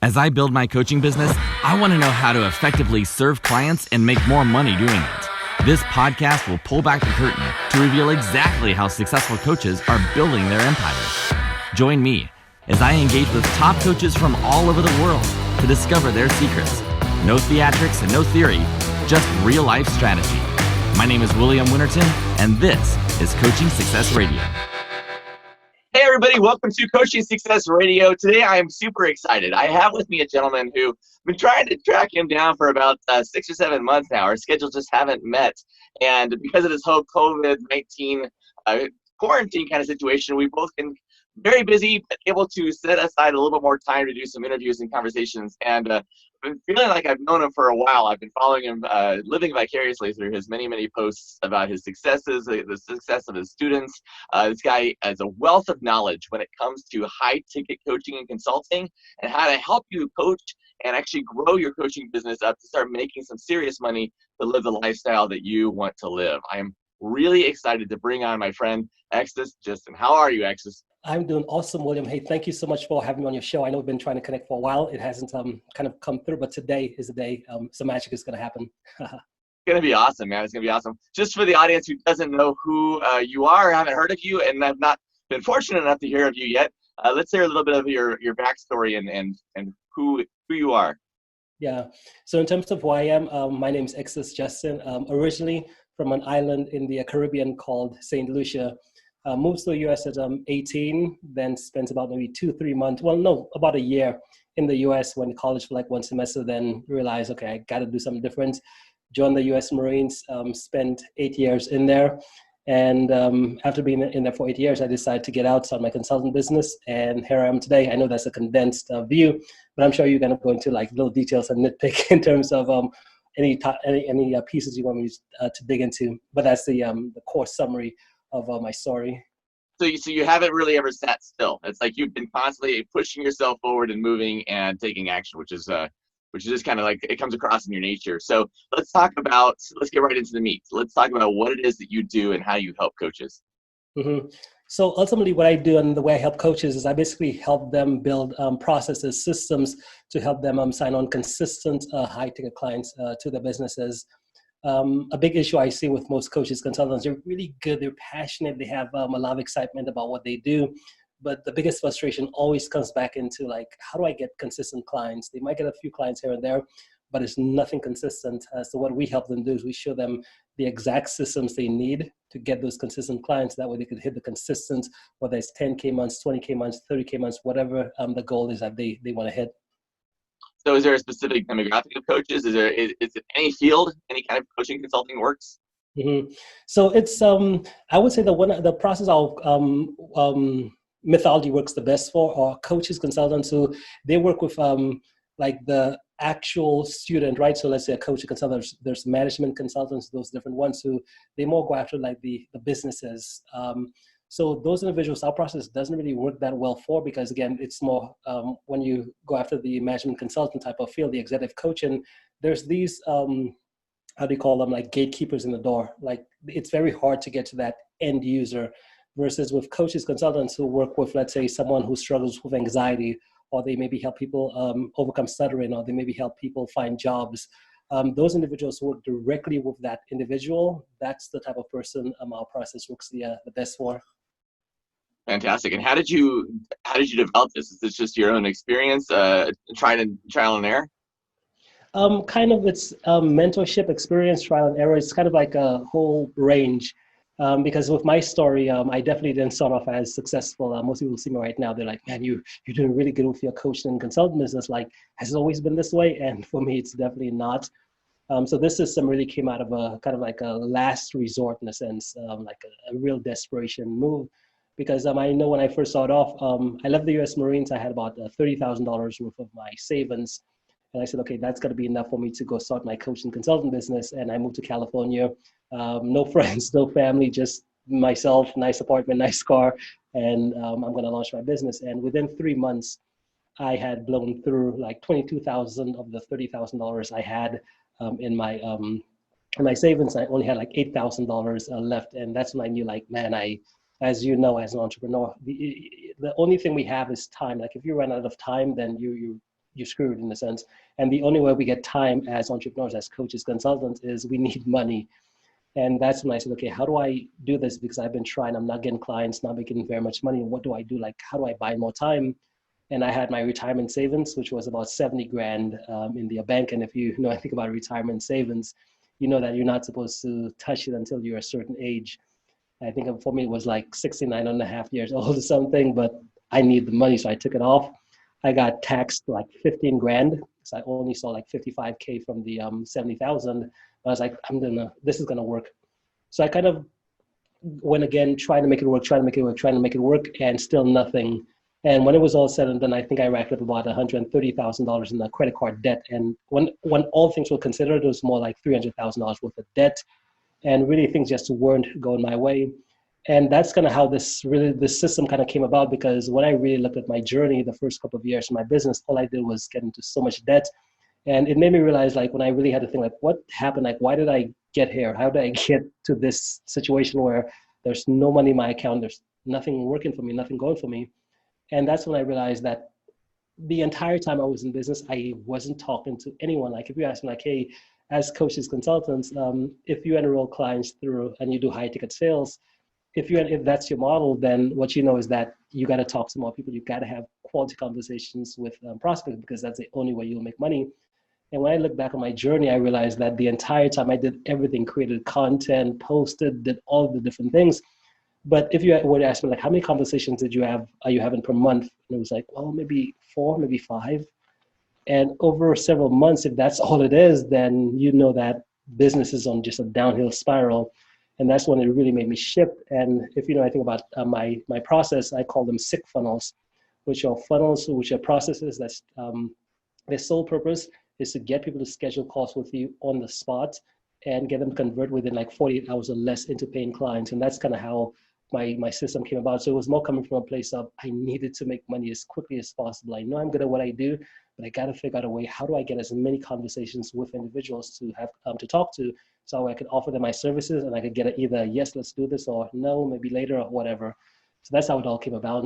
As I build my coaching business, I want to know how to effectively serve clients and make more money doing it. This podcast will pull back the curtain to reveal exactly how successful coaches are building their empires. Join me as I engage with top coaches from all over the world to discover their secrets. No theatrics and no theory, just real life strategy. My name is William Winterton, and this is Coaching Success Radio. Hey everybody, welcome to Coaching Success Radio. Today I am super excited. I have with me a gentleman who I've been trying to track him down for about 6 or 7 months now. Our schedules just haven't met. And because of this whole COVID-19 quarantine kind of situation, we've both been very busy, but able to set aside a little bit more time to do some interviews and conversations. And I've been feeling like I've known him for a while. I've been following him, living vicariously through his many, many posts about his successes, the success of his students. This guy has a wealth of knowledge when it comes to high-ticket coaching and consulting and how to help you coach and actually grow your coaching business up to start making some serious money to live the lifestyle that you want to live. I am really excited to bring on my friend, Extus Justin. How are you, Extus? I'm doing awesome, William. Hey, thank you so much for having me on your show. I know we've been trying to connect for a while. It hasn't kind of come through, but today is the day some magic is going to happen. It's going to be awesome, man. It's going to be awesome. Just for the audience who doesn't know who you are, haven't heard of you, and I've not been fortunate enough to hear of you yet, let's hear a little bit of your backstory and who you are. Yeah. So in terms of who I am, my name is Extus Justin. Originally from an island in the Caribbean called St. Lucia. Moved to the US at 18, then spent about maybe 2-3 months, about a year in the US, went to college for like 1 semester, then realized, okay, I got to do something different. Joined the US Marines, spent 8 years in there. And after being in there for 8 years, I decided to get out, start my consultant business. And here I am today. I know that's a condensed view, but I'm sure you're going to go into like little details and nitpick in terms of any pieces you want me to dig into. But that's the core summary of my story. So you haven't really ever sat still. It's like you've been constantly pushing yourself forward and moving and taking action, which is just kind of like it comes across in your nature. So let's get right into the meat. Let's talk about what it is that you do and how you help coaches. Mm-hmm. So ultimately what I do and the way I help coaches is I basically help them build processes, systems to help them sign on consistent high-ticket clients to their businesses. A big issue I see with most coaches, consultants, they're really good, they're passionate, they have a lot of excitement about what they do, but the biggest frustration always comes back into like, how do I get consistent clients? They might get a few clients here and there, but it's nothing consistent. So what we help them do is we show them the exact systems they need to get those consistent clients. That way they could hit the consistent, whether it's 10K months, 20K months, 30K months, whatever the goal is that they want to hit. So is there a specific demographic of coaches? Is it any field, any kind of coaching consulting works? Mm-hmm. So it's, I would say the process of methodology works the best for are coaches, consultants who they work with like the actual student, right? So let's say a coach, a consultant, there's management consultants, those different ones who they more go after like the businesses. So those individuals, our process doesn't really work that well for, because again, it's more when you go after the management consultant type of field, the executive coach, and there's these, how do you call them, like gatekeepers in the door. Like it's very hard to get to that end user versus with coaches, consultants who work with, let's say, someone who struggles with anxiety, or they maybe help people overcome stuttering, or they maybe help people find jobs. Those individuals who work directly with that individual, that's the type of person our process works the best for. Fantastic. And how did you develop this? Is this just your own experience, trial and error? Kind of it's mentorship, experience, trial and error. It's kind of like a whole range. Because with my story, I definitely didn't start off as successful. Most people see me right now, they're like, man, you're doing really good with your coaching and consulting business. Like, has it always been this way? And for me, it's definitely not. So this system really came out of a kind of like a last resort in a sense, like a real desperation move. Because I know when I first started off, I left the US Marines, I had about $30,000 worth of my savings. And I said, okay, that's going to be enough for me to go start my coaching consulting business. And I moved to California, no friends, no family, just myself, nice apartment, nice car. And I'm going to launch my business. And within 3 months, I had blown through like 22,000 of the $30,000 I had in my savings. I only had like $8,000 left. And that's when I knew, like, man, as you know, as an entrepreneur, the only thing we have is time. Like if you run out of time, then you you're screwed in a sense. And the only way we get time as entrepreneurs, as coaches, consultants, is we need money. And that's when I said, okay, how do I do this? Because I've been trying, I'm not getting clients, not making very much money. What do I do? Like, how do I buy more time? And I had my retirement savings, which was about 70 grand in the bank. And if you know anything about retirement savings, you know that you're not supposed to touch it until you're a certain age. I think for me, it was like 69 and a half years old or something, but I need the money. So I took it off. I got taxed like 15 grand. So I only saw like 55K from the 70,000. I was like, this is gonna work. So I kind of went again, trying to make it work, and still nothing. And when it was all said and done, I think I racked up about $130,000 in the credit card debt. And when all things were considered, it was more like $300,000 worth of debt. And really things just weren't going my way. And that's kind of how this system kind of came about, because when I really looked at my journey, the first couple of years in my business, all I did was get into so much debt. And it made me realize, like, when I really had to think, like, what happened? Like, why did I get here? How did I get to this situation where there's no money in my account, there's nothing working for me, nothing going for me? And that's when I realized that the entire time I was in business, I wasn't talking to anyone. Like, if you ask me, like, hey, as coaches, consultants, if you enroll clients through and you do high ticket sales, if that's your model, then what you know is that you got to talk to more people. You got to have quality conversations with prospects, because that's the only way you'll make money. And when I look back on my journey, I realized that the entire time I did everything, created content, posted, did all the different things. But if you were to ask me, like, how many conversations are you having per month? And it was like, well, maybe 4, maybe 5. And over several months, if that's all it is, then you know that business is on just a downhill spiral. And that's when it really made me shift. And if you know anything about my process, I call them sick funnels, which are processes that's their sole purpose is to get people to schedule calls with you on the spot and get them to convert within like 48 hours or less into paying clients. And that's kind of how my system came about. So it was more coming from a place of, I needed to make money as quickly as possible. I know I'm good at what I do, but I got to figure out a way, how do I get as many conversations with individuals to have to talk to, so I could offer them my services and I could get either yes, let's do this, or no, maybe later, or whatever. So that's how it all came about.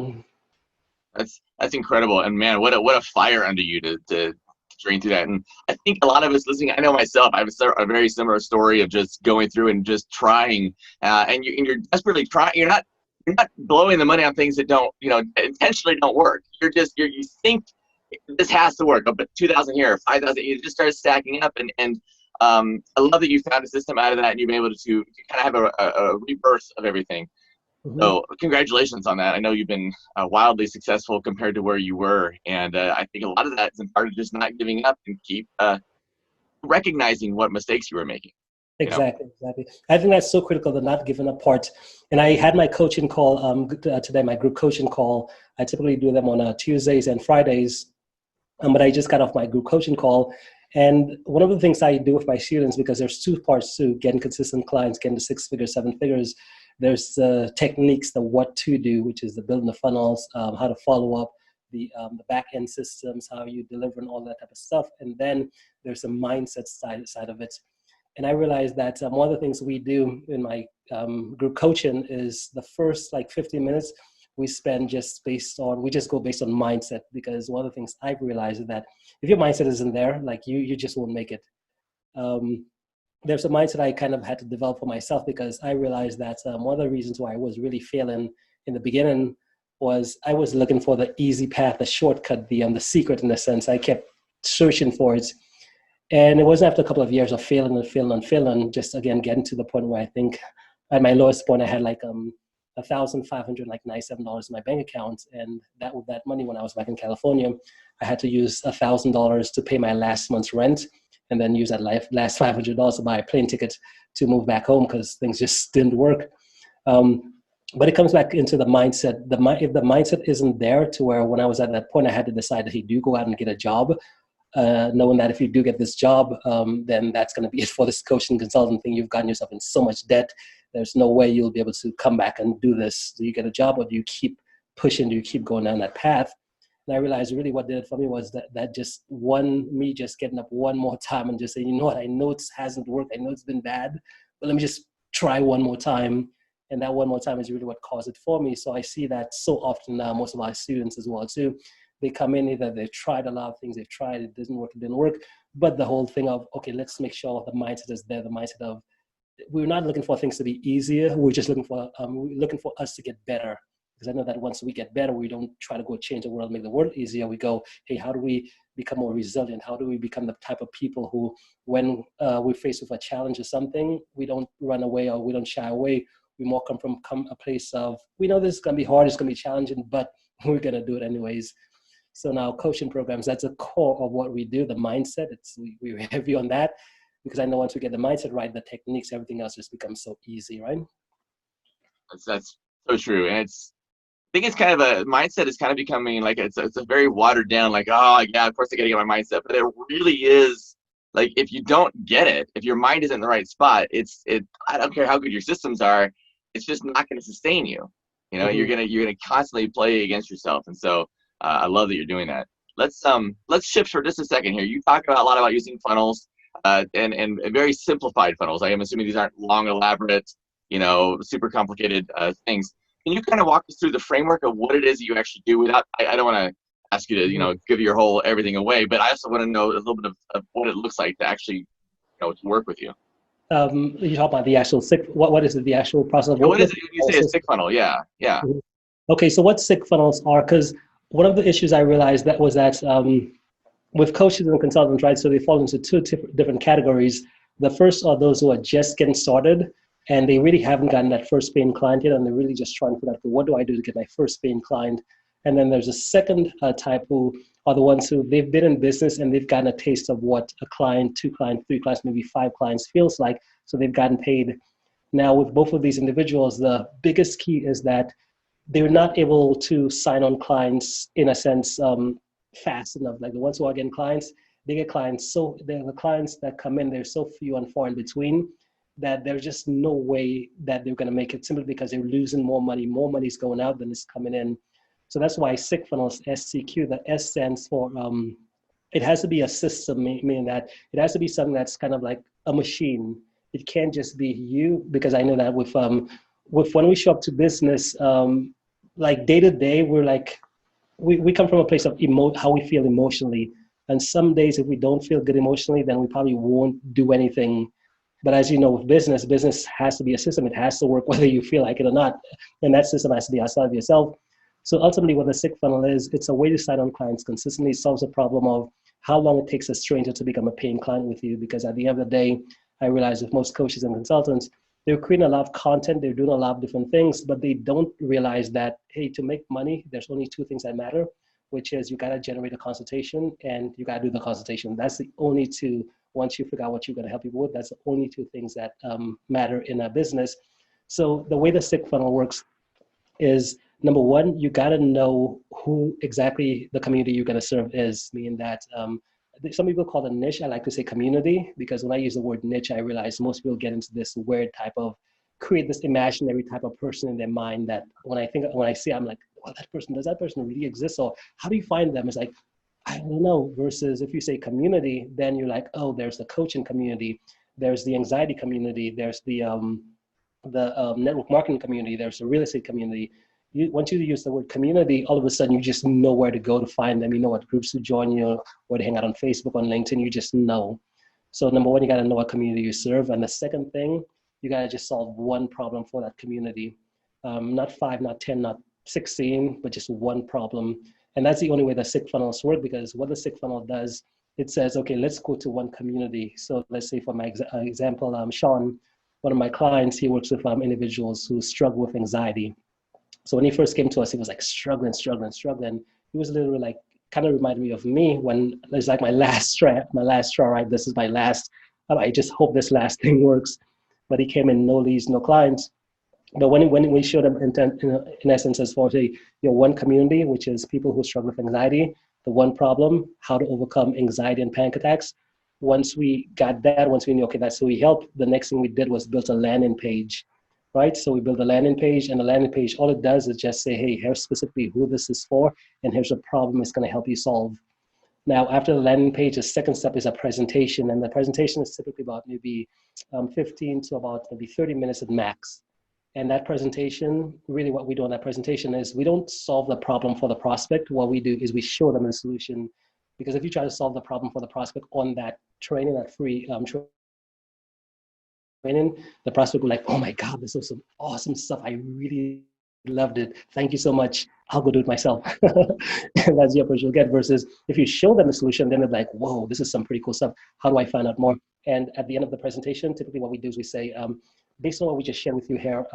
That's incredible. And man, what a fire under you to drain through that. And I think a lot of us listening, I know myself, I have a very similar story of just going through and just trying, and you're desperately trying. You're not blowing the money on things that don't, intentionally don't work. You think this has to work. But 2,000 here, 5,000, you just start stacking up. And I love that you found a system out of that and you've been able to kind of have a rebirth of everything. Mm-hmm. So congratulations on that. I know you've been wildly successful compared to where you were. And I think a lot of that is in part of just not giving up and keep recognizing what mistakes you were making. Exactly. I think that's so critical, the not giving up part. And I had my coaching call today, my group coaching call. I typically do them on Tuesdays and Fridays. But I just got off my group coaching call. And one of the things I do with my students, because there's 2 parts to getting consistent clients, getting to 6 figures, 7 figures. There's the techniques, the what to do, which is the building the funnels, how to follow up, the back end systems, how you deliver and all that type of stuff. And then there's a mindset side of it. And I realized that one of the things we do in my group coaching is the first like 15 minutes we spend we just go based on mindset, because one of the things I've realized is that if your mindset isn't there, like you just won't make it. There's a mindset I kind of had to develop for myself, because I realized that one of the reasons why I was really failing in the beginning was I was looking for the easy path, the shortcut, the secret in a sense. I kept searching for it. And it wasn't after a couple of years of failing, just again getting to the point where I think at my lowest point I had like $1,597 in my bank account, and with that money, when I was back in California, I had to use $1,000 to pay my last month's rent, and then use that last $500 to buy a plane ticket to move back home, because things just didn't work. But it comes back into the mindset. If the mindset isn't there, to where when I was at that point, I had to decide that, hey, do go out and get a job, knowing that if you do get this job, then that's going to be it for this coaching consultant thing. You've gotten yourself in so much debt. There's no way you'll be able to come back and do this. Do you get a job, or do you keep pushing? Do you keep going down that path? And I realized really what did it for me was that just me just getting up one more time and just saying, you know what, I know it hasn't worked. I know it's been bad, but let me just try one more time. And that one more time is really what caused it for me. So I see that so often now, most of our students as well too. They come in, either they've tried a lot of things, it didn't work. But the whole thing of, okay, let's make sure the mindset is there, the mindset of, we're not looking for things to be easier. We're just looking for us to get better. Because I know that once we get better, we don't try to go change the world, make the world easier. We go, hey, how do we become more resilient? How do we become the type of people who, when we're faced with a challenge or something, we don't run away or we don't shy away. We more come from a place of, we know this is going to be hard, it's going to be challenging, but we're going to do it anyways. So now coaching programs, that's a core of what we do, the mindset. We're heavy on that, because I know once we get the mindset right, the techniques, everything else just becomes so easy, right? That's so true. And I think it's kind of a mindset is kind of becoming like, it's a very watered down, like, oh yeah, of course I got to get my mindset. But it really is like, if you don't get it, if your mind isn't in the right spot, I don't care how good your systems are, it's just not going to sustain you. You know, you're gonna constantly play against yourself. And so I love that you're doing that. Let's shift for just a second here. You talk about a lot about using funnels and very simplified funnels. I am assuming these aren't long, elaborate, super complicated things. Can you kind of walk us through the framework of what it is that you actually do without, I don't want to ask you to, give your whole everything away, but I also want to know a little bit of what it looks like to actually, to work with you. You talk about the actual sick, what is it, the actual process of what is it when you say a sick funnel? Yeah. Okay, so what sick funnels are, because one of the issues I realized that was that with coaches and consultants, right, so they fall into two different categories. The first are those who are just getting started, and they really haven't gotten that first paying client yet, and they're really just trying to figure out, what do I do to get my first paying client? And then there's a second type who are the ones who they've been in business and they've gotten a taste of what a client, 2 clients, 3 clients, maybe 5 clients feels like, so they've gotten paid. Now with both of these individuals, the biggest key is that they're not able to sign on clients in a sense fast enough. Like the ones who are getting clients, they get clients, so the clients that come in, they're so few and far in between that there's just no way that they're going to make it, simply because they're losing more money's going out than is coming in. So that's why sick funnels, SCQ, the S stands for, it has to be a system, meaning that it has to be something that's kind of like a machine. It can't just be you, because I know that with when we show up to business, like day to day, we're like, we come from a place of how we feel emotionally. And some days if we don't feel good emotionally, then we probably won't do anything. But as you know, with business has to be a system. It has to work whether you feel like it or not. And that system has to be outside of yourself. So ultimately what the sick funnel is, it's a way to sign on clients consistently. It solves the problem of how long it takes a stranger to become a paying client with you. Because at the end of the day, I realize with most coaches and consultants, they're creating a lot of content, they're doing a lot of different things, but they don't realize that, hey, to make money, there's only 2 things that matter, which is you got to generate a consultation and you got to do the consultation. That's the only 2. Once you figure out what you're going to help people with, that's the only 2 things that matter in a business. So the way the sick funnel works is, number 1, you got to know who exactly the community you're going to serve is, meaning that some people call it niche. I like to say community, because when I use the word niche, I realize most people get into this weird type of, create this imaginary type of person in their mind that when I see, I'm like, well, does that person really exist? Or how do you find them? It's like, I don't know. Versus if you say community, then you're like, oh, there's the coaching community, there's the anxiety community, there's the network marketing community, there's the real estate community. Once you use the word community, all of a sudden you just know where to go to find them. You know what groups to join, where to hang out on Facebook, on LinkedIn, you just know. So number 1, you got to know what community you serve. And the second thing, you got to just solve one problem for that community. Not 5, not 10, not 16, but just one problem. And that's the only way the sick funnels work, because what the sick funnel does, it says, okay, let's go to one community. So let's say for my example, Sean, one of my clients, he works with individuals who struggle with anxiety. So when he first came to us, he was like struggling. He was literally like, kind of reminded me of me when it's like my last straw, right? This is my last, I just hope this last thing works. But he came in, no leads, no clients. But when we showed him in essence as far as your one community, which is people who struggle with anxiety, the one problem, how to overcome anxiety and panic attacks. Once we got that, once we knew, okay, that's who we help, the next thing we did was build a landing page. Right? So we build a landing page, and the landing page, all it does is just say, hey, here's specifically who this is for, and here's a problem it's going to help you solve. Now, after the landing page, the second step is a presentation, and the presentation is typically about maybe 15 to about maybe 30 minutes at max. And that presentation, really what we do on that presentation is we don't solve the problem for the prospect. What we do is we show them the solution. Because if you try to solve the problem for the prospect on that training, that free training, the prospect will be like, oh my God, this was some awesome stuff. I really loved it. Thank you so much. I'll go do it myself. And that's the approach you'll get. Versus if you show them the solution, then they're like, whoa, this is some pretty cool stuff. How do I find out more? And at the end of the presentation, typically what we do is we say, based on what we just shared with you here,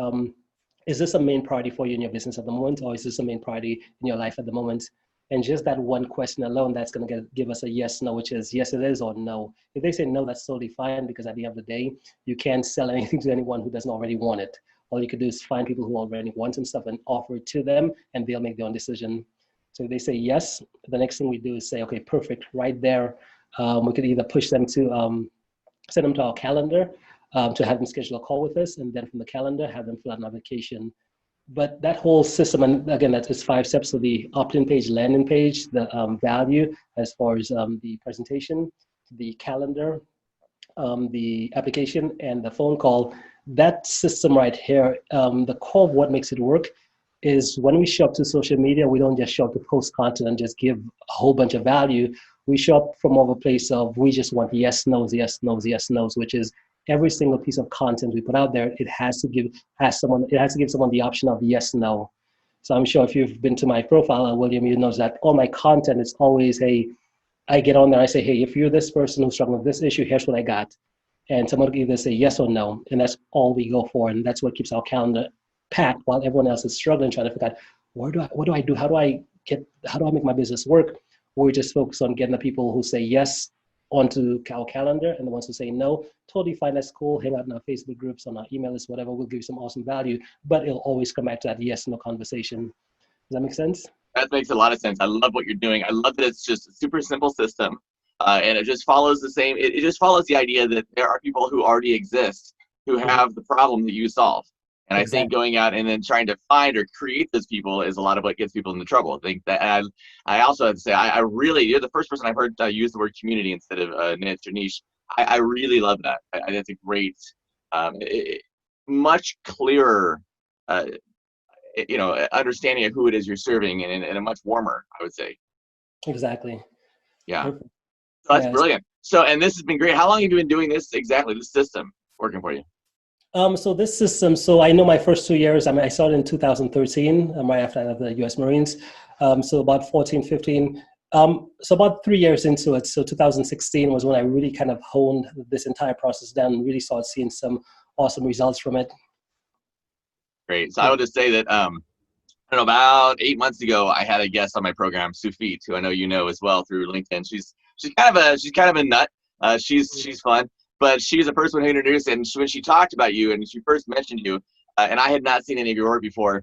is this a main priority for you in your business at the moment, or is this a main priority in your life at the moment? And just that one question alone, that's going to give us a yes, no, which is yes, it is, or no. If they say no, that's totally fine, because at the end of the day, you can't sell anything to anyone who doesn't already want it. All you could do is find people who already want some stuff and offer it to them, and they'll make their own decision. So if they say yes, the next thing we do is say, okay, perfect, right there. We could either push them to send them to our calendar to have them schedule a call with us, and then from the calendar, have them fill out an application. But that whole system, and again, that is 5 steps. So the opt-in page, landing page, the value as far as the presentation, the calendar, the application, and the phone call. That system right here, the core of what makes it work is when we show up to social media, we don't just show up to post content and just give a whole bunch of value. We show up from over a place of we just want yes, no's, yes, no's, yes, no's, which is every single piece of content we put out there, it has to give someone the option of yes, no. So I'm sure if you've been to my profile, William, you know that all my content is always, hey, I get on there, I say, hey, if you're this person who's struggling with this issue, here's what I got. And someone can either say yes or no, and that's all we go for, and that's what keeps our calendar packed while everyone else is struggling, trying to figure out what do I do? How do I make my business work? We just focus on getting the people who say yes onto our calendar, and the ones who say no, totally fine, that's cool, hang out in our Facebook groups, on our email list, whatever, we'll give you some awesome value, but it'll always come back to that yes, no conversation. Does that make sense? That makes a lot of sense. I love what you're doing. I love that it's just a super simple system, and it just follows the same. It just follows the idea that there are people who already exist who have the problem that you solve. And I think going out and then trying to find or create those people is a lot of what gets people into trouble. I think that I also have to say, I really, you're the first person I've heard use the word community instead of niche or niche. I really love that. That's a great, much clearer, understanding of who it is you're serving, and a much warmer, I would say. Exactly. Yeah. So that's brilliant. So, and this has been great. How long have you been doing this exactly, this system working for you? So this system, so I know my first 2 years, I started in 2013, right after I left the US Marines. So about 14, 15, so about 3 years into it. So 2016 was when I really kind of honed this entire process down and really started seeing some awesome results from it. Great. So I would just say that, I don't know, about 8 months ago, I had a guest on my program, Sufit, who I know you know as well through LinkedIn. She's kind of a nut. She's fun. But she's a person who introduced it, and when she talked about you and she first mentioned you, and I had not seen any of your work before,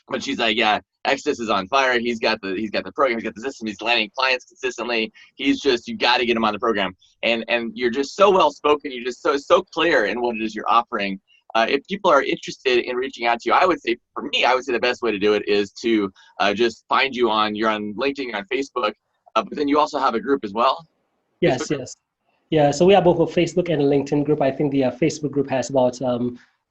but she's like, yeah, Extus is on fire. He's got the program, he's got the system, he's landing clients consistently. He's just, you got to get him on the program. And you're just so well spoken. You're just so clear in what it is you're offering. If people are interested in reaching out to you, I would say the best way to do it is to just find you you're on LinkedIn, you're on Facebook, but then you also have a group as well. Yes, yes. Yeah, so we have both a Facebook and a LinkedIn group. I think the Facebook group has about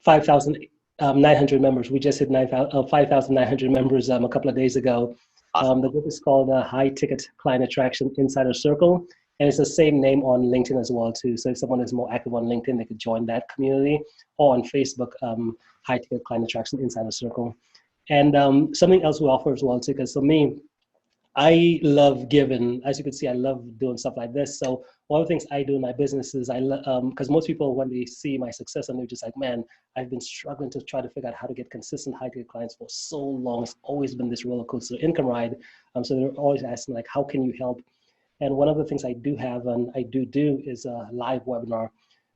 5,900 members. We just hit 5,900 members a couple of days ago. Awesome. The group is called High Ticket Client Attraction Insider Circle, and it's the same name on LinkedIn as well too. So if someone is more active on LinkedIn, they could join that community, or on Facebook, High Ticket Client Attraction Insider Circle. And something else we offer as well too, because for me, I love giving. As you can see, I love doing stuff like this. So one of the things I do in my business is because most people, when they see my success, and they're just like, man, I've been struggling to try to figure out how to get consistent high-ticket clients for so long. It's always been this roller coaster income ride. So they're always asking, like, how can you help? And one of the things I do have, and I do is a live webinar.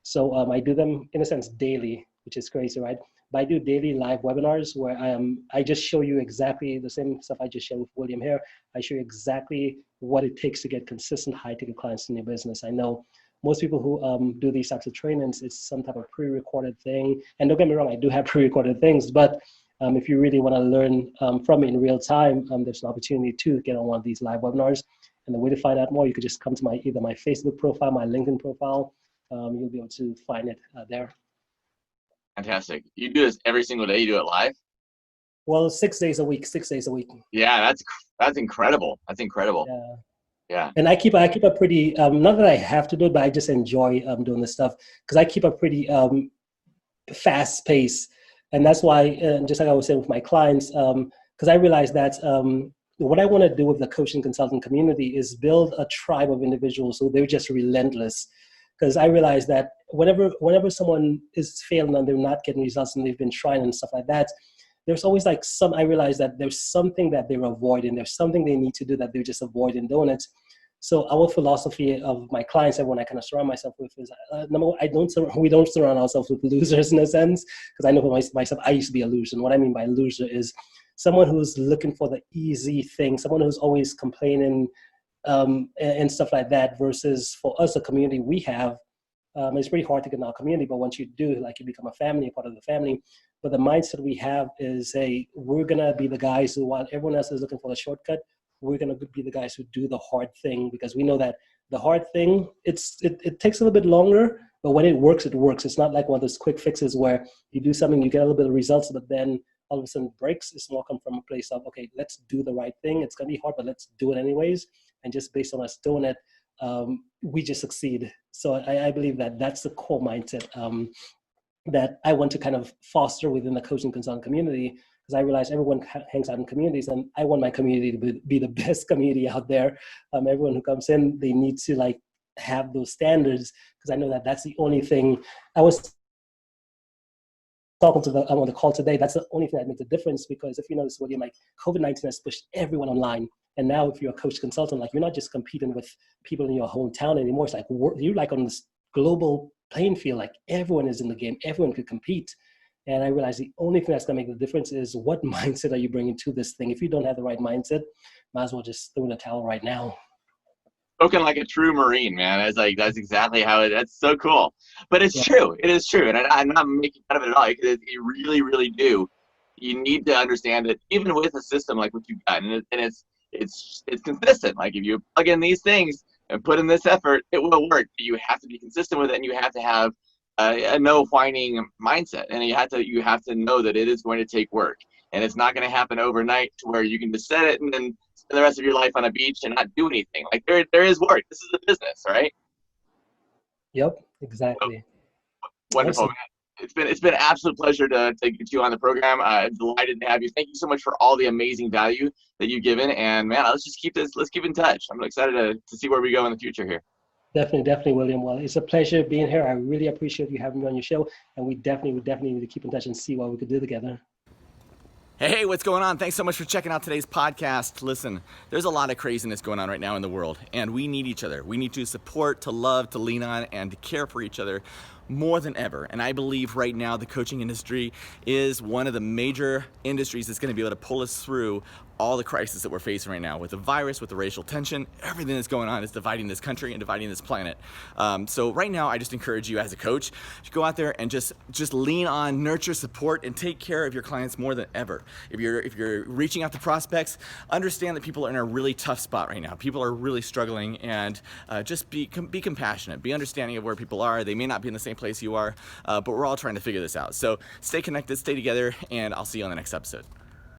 So I do them, in a sense, daily, which is crazy, right? But I do daily live webinars where I just show you exactly the same stuff I just shared with William here. I show you exactly what it takes to get consistent high-ticket clients in your business. I know most people who do these types of trainings, it's some type of pre-recorded thing. And don't get me wrong, I do have pre-recorded things, but if you really want to learn from me in real time, there's an opportunity to get on one of these live webinars. And the way to find out more, you could just come to either my Facebook profile, my LinkedIn profile. You'll be able to find it there. Fantastic. You do this every single day? You do it live? Well, 6 days a week, 6 days a week. Yeah, that's incredible. That's incredible. Yeah. Yeah. And I keep a pretty, not that I have to do it, but I just enjoy doing this stuff because I keep a pretty fast pace. And that's why, just like I was saying with my clients, because I realized that what I want to do with the coaching consultant community is build a tribe of individuals who they're just relentless. Because I realize that whenever someone is failing and they're not getting results and they've been trying and stuff like that, there's always like I realize that there's something that they're avoiding. There's something they need to do that they're just avoiding doing it. So our philosophy of my clients, everyone I kind of surround myself with is, number one, we don't surround ourselves with losers in a sense, because I know for myself, I used to be a loser. And what I mean by loser is someone who's looking for the easy thing, someone who's always complaining and stuff like that, versus for us, the community we have, it's pretty hard to get in our community, but once you do, like you become a family, a part of the family. But the mindset we have is, we're going to be the guys who, while everyone else is looking for the shortcut, we're going to be the guys who do the hard thing, because we know that the hard thing, it takes a little bit longer, but when it works, it works. It's not like one of those quick fixes where you do something, you get a little bit of results, but then all of a sudden it breaks. It's more come from a place of, okay, let's do the right thing. It's going to be hard, but let's do it anyways. And just based on us doing it, we just succeed. So I believe that that's the core mindset that I want to kind of foster within the coaching consultant community, because I realize everyone hangs out in communities, and I want my community to be the best community out there. Everyone who comes in, they need to like have those standards, because I know that that's the only thing. I was talking to on the call today, that's the only thing that makes a difference, because if you notice, William, like COVID-19 has pushed everyone online. And now if you're a coach consultant, like you're not just competing with people in your hometown anymore. It's like you're like on this global playing field, like everyone is in the game, everyone could compete. And I realized the only thing that's gonna make the difference is what mindset are you bringing to this thing. If you don't have the right mindset, might as well just throw in the towel right now. Spoken like a true Marine, man. That's exactly how that's so cool. But it's true. It is true. And I'm not making fun of it at all, because you really, really do. You need to understand that even with a system like what you've got, and it's consistent. Like if you plug in these things and put in this effort, it will work. You have to be consistent with it, and you have to have a no whining mindset, and you have to know that it is going to take work, and it's not going to happen overnight to where you can just set it and then spend the rest of your life on a beach and not do anything. Like there is work. This is a business, right? Yep, exactly. So, wonderful. Awesome. It's been an absolute pleasure to get you on the program. Delighted to have you. Thank you so much for all the amazing value that you've given. And man, let's keep in touch. I'm excited to see where we go in the future here. Definitely, William. Well, it's a pleasure being here. I really appreciate you having me on your show, and we definitely need to keep in touch and see what we could do together. Hey, what's going on? Thanks so much for checking out today's podcast. Listen, there's a lot of craziness going on right now in the world, and we need each other. We need to support, to love, to lean on, and to care for each other more than ever. And I believe right now the coaching industry is one of the major industries that's going to be able to pull us through all the crises that we're facing right now, with the virus, with the racial tension. Everything that's going on is dividing this country and dividing this planet. So right now, I just encourage you as a coach to go out there and just lean on, nurture, support, and take care of your clients more than ever. If you're reaching out to prospects, understand that people are in a really tough spot right now. People are really struggling, and just be compassionate, be understanding of where people are. They may not be in the same place you are, but we're all trying to figure this out. So stay connected, stay together, and I'll see you on the next episode.